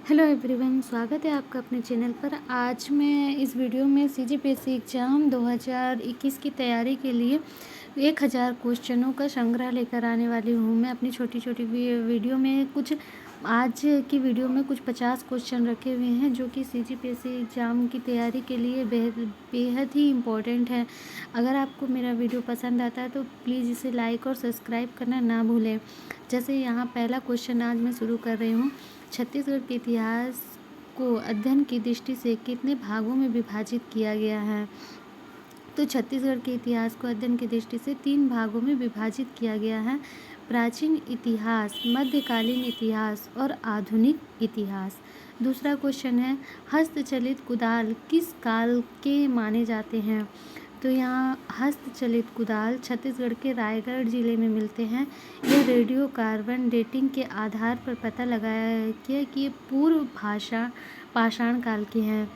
Hello everyone, स्वागत है आपका अपने चैनल पर। आज मैं इस वीडियो में सीजीपीएससी एग्ज़ाम 2021 की तैयारी के लिए 1000 क्वेश्चनों का संग्रह लेकर आने वाली हूँ। मैं अपनी छोटी छोटी वीडियो में आज की वीडियो में कुछ 50 क्वेश्चन रखे हुए हैं जो कि सीजीपीएससी एग्ज़ाम की तैयारी के लिए बेहद ही इम्पोर्टेंट है। अगर आपको मेरा वीडियो पसंद आता है तो प्लीज़ इसे लाइक और सब्सक्राइब करना ना भूलें। जैसे यहाँ पहला क्वेश्चन आज मैं शुरू कर रही हूँ। छत्तीसगढ़ के इतिहास को अध्ययन की दृष्टि से कितने भागों में विभाजित किया गया है? तो छत्तीसगढ़ के इतिहास को अध्ययन की दृष्टि से 3 भागों में विभाजित किया गया है। प्राचीन इतिहास, मध्यकालीन इतिहास और आधुनिक इतिहास। दूसरा क्वेश्चन है, हस्तचलित कुदाल किस काल के माने जाते हैं? तो यहाँ हस्तचलित कुदाल छत्तीसगढ़ के रायगढ़ जिले में मिलते हैं। यह रेडियो कार्बन डेटिंग के आधार पर पता लगाया गया कि ये पूर्व पाषाण काल के हैं।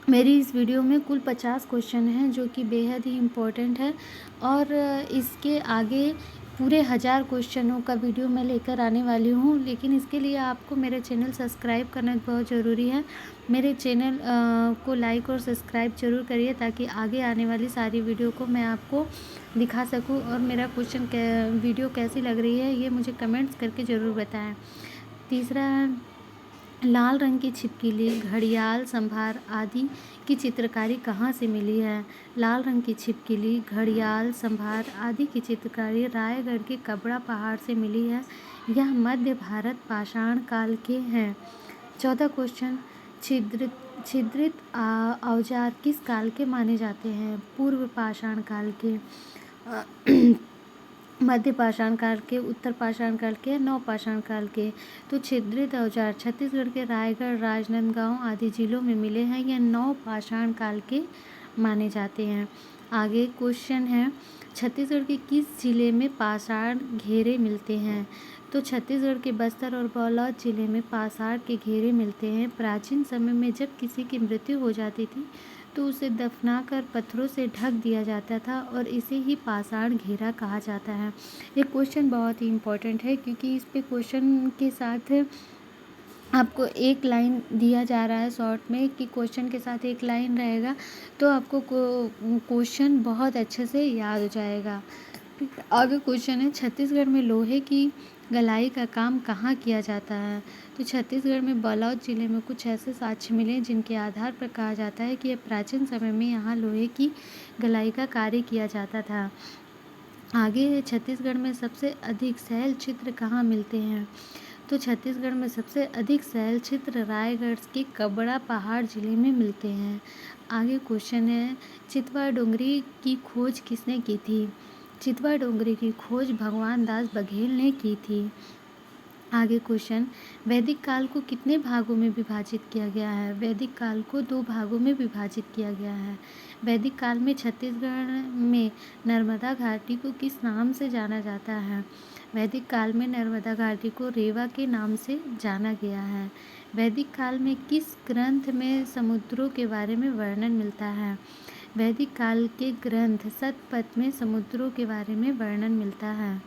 मेरी इस वीडियो में कुल 50 क्वेश्चन हैं जो कि बेहद ही इम्पोर्टेंट है और इसके आगे पूरे 1000 क्वेश्चनों का वीडियो मैं लेकर आने वाली हूँ। लेकिन इसके लिए आपको मेरे चैनल सब्सक्राइब करना बहुत ज़रूरी है। मेरे चैनल को लाइक और सब्सक्राइब ज़रूर करिए ताकि आगे आने वाली सारी वीडियो को मैं आपको दिखा सकूँ। और मेरा वीडियो कैसी लग रही है ये मुझे कमेंट्स करके ज़रूर बताएँ। तीसरा, लाल रंग की छिपकली, घड़ियाल, संभार आदि की चित्रकारी कहाँ से मिली है? लाल रंग की छिपकली, घड़ियाल, संभार आदि की चित्रकारी रायगढ़ के कबड़ा पहाड़ से मिली है। यह मध्य भारत पाषाण काल के हैं। चौथा क्वेश्चन, छिद्रित औजार किस काल के माने जाते हैं? पूर्व पाषाण काल के, मध्य पाषाण काल के, उत्तर पाषाण काल के, नव पाषाण काल के। तो छिद्रित औजार छत्तीसगढ़ के रायगढ़, राजनांदगांव आदि जिलों में मिले हैं। यह नव पाषाण काल के माने जाते हैं। आगे क्वेश्चन है, छत्तीसगढ़ के किस जिले में पाषाण घेरे मिलते हैं? तो छत्तीसगढ़ के बस्तर और बलौद जिले में पाषाण के घेरे मिलते हैं। प्राचीन समय में जब किसी की मृत्यु हो जाती थी तो उसे दफनाकर पत्थरों से ढक दिया जाता था और इसे ही पाषाण घेरा कहा जाता है। ये क्वेश्चन बहुत ही इम्पोर्टेंट है क्योंकि इस पे क्वेश्चन के साथ आपको एक लाइन दिया जा रहा है शॉर्ट में कि क्वेश्चन के साथ एक लाइन रहेगा तो आपको क्वेश्चन बहुत अच्छे से याद हो जाएगा। आगे क्वेश्चन है, छत्तीसगढ़ में लोहे की गलाई का काम कहाँ किया जाता है? तो छत्तीसगढ़ में बलौद जिले में कुछ ऐसे साक्ष्य मिले जिनके आधार पर कहा जाता है कि यह प्राचीन समय में यहाँ लोहे की गलाई का कार्य किया जाता था। आगे छत्तीसगढ़ में सबसे अधिक शैल चित्र कहाँ मिलते हैं? तो छत्तीसगढ़ में सबसे अधिक शैल चित्र रायगढ़ के कबड़ा पहाड़ जिले में मिलते हैं। आगे क्वेश्चन है, चितवा डोंगरी की खोज किसने की थी? चितवा डोंगरी की खोज भगवान दास बघेल ने की थी। आगे क्वेश्चन, वैदिक काल को कितने भागों में विभाजित किया गया है? वैदिक काल को 2 भागों में विभाजित किया गया है। वैदिक काल में छत्तीसगढ़ में नर्मदा घाटी को किस नाम से जाना जाता है? वैदिक काल में नर्मदा घाटी को रेवा के नाम से जाना गया है। वैदिक काल में किस ग्रंथ में समुद्रों के बारे में वर्णन मिलता है? वैदिक काल के ग्रंथ शतपथ में समुद्रों के बारे में वर्णन मिलता है।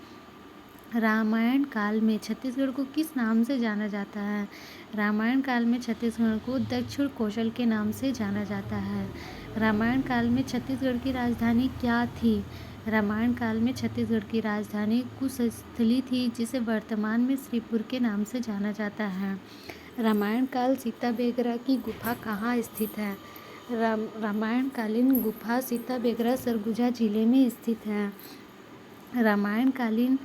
रामायण काल में छत्तीसगढ़ को किस नाम से जाना जाता है? रामायण काल में छत्तीसगढ़ को दक्षिण कौशल के नाम से जाना जाता है। रामायण काल में छत्तीसगढ़ की राजधानी क्या थी? रामायण काल में छत्तीसगढ़ की राजधानी कुशस्थली थी जिसे वर्तमान में श्रीपुर के नाम से जाना जाता है। रामायण काल सीता बेगरा की गुफा कहाँ स्थित है? रामायण कालीन गुफा सीता बेगरा सरगुजा जिले में स्थित है। रामायण कालीन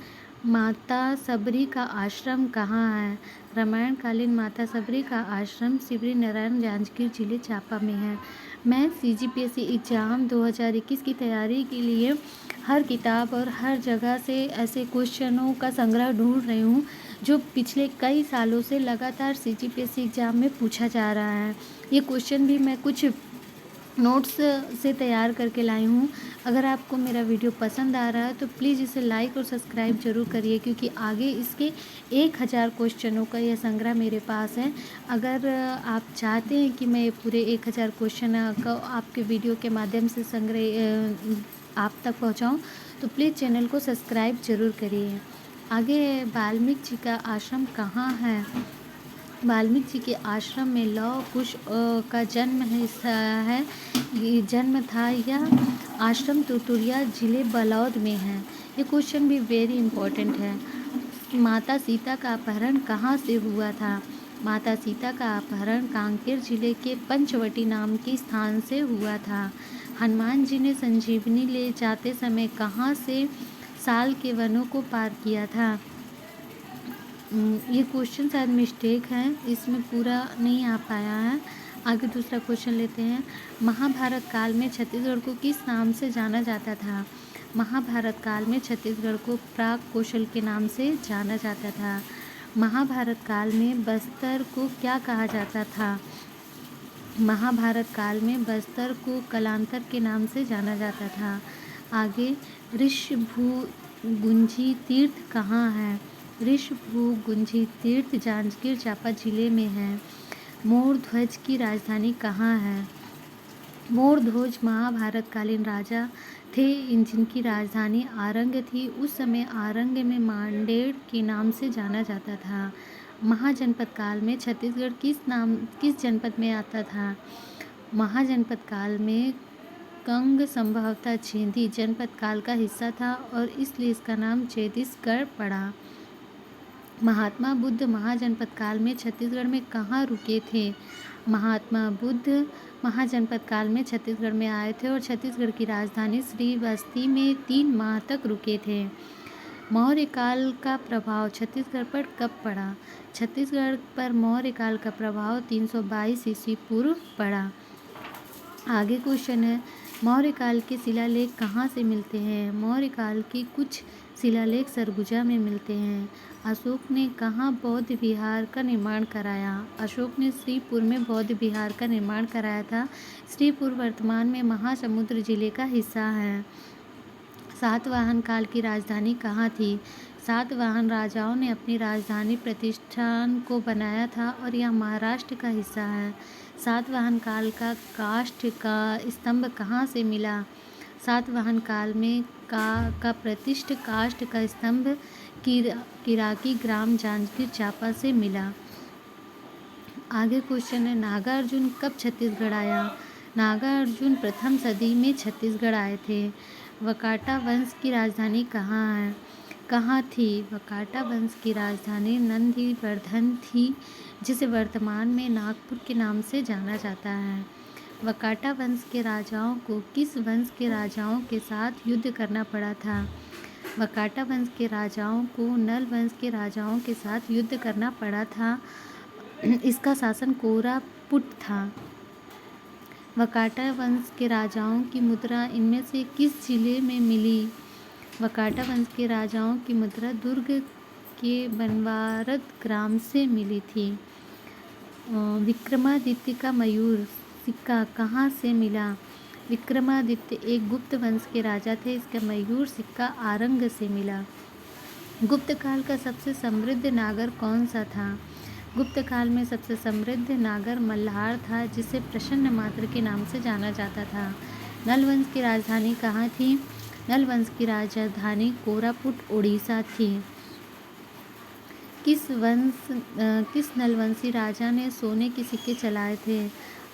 माता सबरी का आश्रम कहाँ है? रामायण कालीन माता सबरी का आश्रम शिवरी नारायण जांजगीर जिले चांपा में है। मैं सीजीपीएससी एग्ज़ाम 2021 की तैयारी के लिए हर किताब और हर जगह से ऐसे क्वेश्चनों का संग्रह ढूंढ रही हूँ जो पिछले कई सालों से लगातार सीजीपीएससी एग्ज़ाम में पूछा जा रहा है। ये क्वेश्चन भी मैं कुछ नोट्स से तैयार करके लाई हूँ। अगर आपको मेरा वीडियो पसंद आ रहा है तो प्लीज़ इसे लाइक और सब्सक्राइब ज़रूर करिए क्योंकि आगे इसके 1000 क्वेश्चनों का यह संग्रह मेरे पास है। अगर आप चाहते हैं कि मैं ये पूरे 1000 क्वेश्चन का आपके वीडियो के माध्यम से संग्रह आप तक पहुँचाऊँ तो प्लीज़ चैनल को सब्सक्राइब ज़रूर करिए। आगे वाल्मीकि जी का आश्रम कहाँ है? वाल्मीकि जी के आश्रम में लौह कुश का जन्म था। यह आश्रम तुतुरिया जिले बलौद में है। ये क्वेश्चन भी वेरी इंपॉर्टेंट है। माता सीता का अपहरण कहाँ से हुआ था? माता सीता का अपहरण कांकेर जिले के पंचवटी नाम के स्थान से हुआ था। हनुमान जी ने संजीवनी ले जाते समय कहाँ से साल के वनों को पार किया था? ये क्वेश्चन शायद मिस्टेक है, इसमें पूरा नहीं आ पाया है। आगे दूसरा क्वेश्चन लेते हैं। महाभारत काल में छत्तीसगढ़ को किस नाम से जाना जाता था? महाभारत काल में छत्तीसगढ़ को प्राग कौशल के नाम से जाना जाता था। महाभारत काल में बस्तर को क्या कहा जाता था? महाभारत काल में बस्तर को कलांतर के नाम से जाना जाता था। आगे ऋषभुगुंजी तीर्थ कहाँ है? ऋषभुगुंजी तीर्थ जांजगीर चांपा जिले में है। मोर ध्वज की राजधानी कहाँ है? मोर ध्वज महाभारत कालीन राजा थे जिनकी राजधानी आरंग थी। उस समय आरंग में मांडेर के नाम से जाना जाता था। महाजनपद काल में छत्तीसगढ़ किस जनपद में आता था? महाजनपद काल में कंग संभवतः छेदी जनपद काल का हिस्सा था और इसलिए इसका नाम छत्तीसगढ़ पड़ा। महात्मा बुद्ध महाजनपद काल में छत्तीसगढ़ में कहाँ रुके थे? महात्मा बुद्ध महाजनपद काल में छत्तीसगढ़ में आए थे और छत्तीसगढ़ की राजधानी श्रीवस्ती में 3 माह तक रुके थे। मौर्य काल का प्रभाव छत्तीसगढ़ पर कब पड़ा? छत्तीसगढ़ पर मौर्य काल का प्रभाव 322 ईस्वी पूर्व पड़ा। आगे क्वेश्चन है, मौर्य काल के शिलालेख कहाँ से मिलते हैं? मौर्य काल के कुछ शिलालेख सरगुजा में मिलते हैं। अशोक ने कहाँ बौद्ध विहार का निर्माण कराया? अशोक ने श्रीपुर में बौद्ध विहार का निर्माण कराया था। श्रीपुर वर्तमान में महासमुंद जिले का हिस्सा है। सातवाहन काल की राजधानी कहाँ थी? सातवाहन राजाओं ने अपनी राजधानी प्रतिष्ठान को बनाया था और यह महाराष्ट्र का हिस्सा है। सातवाहन काल का काष्ठ का स्तंभ कहाँ से मिला? सातवाहन काल में का प्रतिष्ठ काष्ठ का स्तंभ किराकी ग्राम जांजगीर चांपा से मिला। आगे क्वेश्चन है, नागार्जुन कब छत्तीसगढ़ आया? नागार्जुन प्रथम सदी में छत्तीसगढ़ आए थे। वकाटा वंश की राजधानी कहाँ थी? वकाटा वंश की राजधानी नंदीवर्धन थी, जिसे वर्तमान में नागपुर के नाम से जाना जाता है। वकाटा वंश के राजाओं को किस वंश के राजाओं के साथ युद्ध करना पड़ा था? वकाटा वंश के राजाओं को नल वंश के राजाओं के साथ युद्ध करना पड़ा था। इसका शासन कोरापुट था। वकाटा वंश के राजाओं की मुद्रा इनमें से किस जिले में मिली? वकाटा वंश के राजाओं की मुद्रा दुर्ग के बनवारत ग्राम से मिली थी। विक्रमादित्य का मयूर सिक्का कहाँ से मिला? विक्रमादित्य एक गुप्त वंश के राजा थे। इसका मयूर सिक्का आरंग से मिला। गुप्त काल का सबसे समृद्ध नागर कौन सा था? गुप्त काल में सबसे समृद्ध नागर मल्हार था, जिसे प्रसन्न मात्र के नाम से जाना जाता था। नल वंश की राजधानी कहाँ थी? नल वंश की राजधानी कोरापुट ओडिशा थी। किस नलवंशी राजा ने सोने के सिक्के चलाए थे?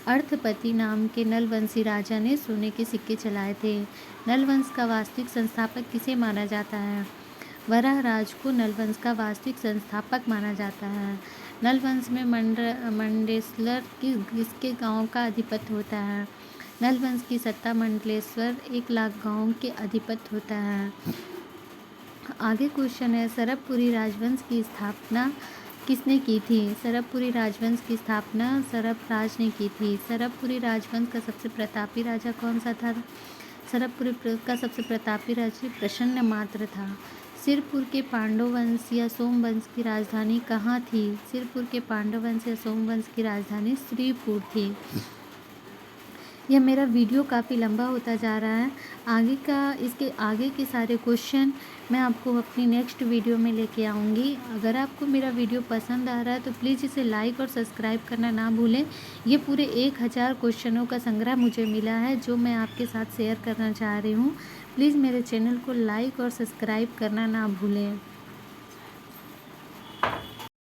अर्थपति नाम के नलवंशी राजा ने सोने के सिक्के चलाए थे। नलवंश का वास्तविक संस्थापक किसे माना जाता है? वराहराज को नलवंश का वास्तविक संस्थापक माना जाता है। नलवंश में मंडलेश्वर किसके गांव का अधिपत्य होता है? नलवंश की सत्ता मंडलेश्वर 1 लाख गांव के अधिपत्य होता है। आगे क्वेश्चन है, सरबपुरी राजवंश की स्थापना किसने की थी? सरबपुरी राजवंश की स्थापना सरबराज ने की थी। सरबपुरी राजवंश का सबसे प्रतापी राजा कौन सा था? सरबपुरी का सबसे प्रतापी राजा प्रसन्न मात्र था। सिरपुर के पांडव वंश या सोमवंश की राजधानी कहाँ थी? सिरपुर के पांडव वंश या सोमवंश की राजधानी श्रीपुर थी। यह मेरा वीडियो काफ़ी लंबा होता जा रहा है। इसके आगे के सारे क्वेश्चन मैं आपको अपनी नेक्स्ट वीडियो में लेके आऊँगी। अगर आपको मेरा वीडियो पसंद आ रहा है तो प्लीज़ इसे लाइक और सब्सक्राइब करना ना भूलें। ये पूरे 1000 क्वेश्चनों का संग्रह मुझे मिला है, जो मैं आपके साथ शेयर करना चाह रही हूँ। प्लीज़ मेरे चैनल को लाइक और सब्सक्राइब करना ना भूलें।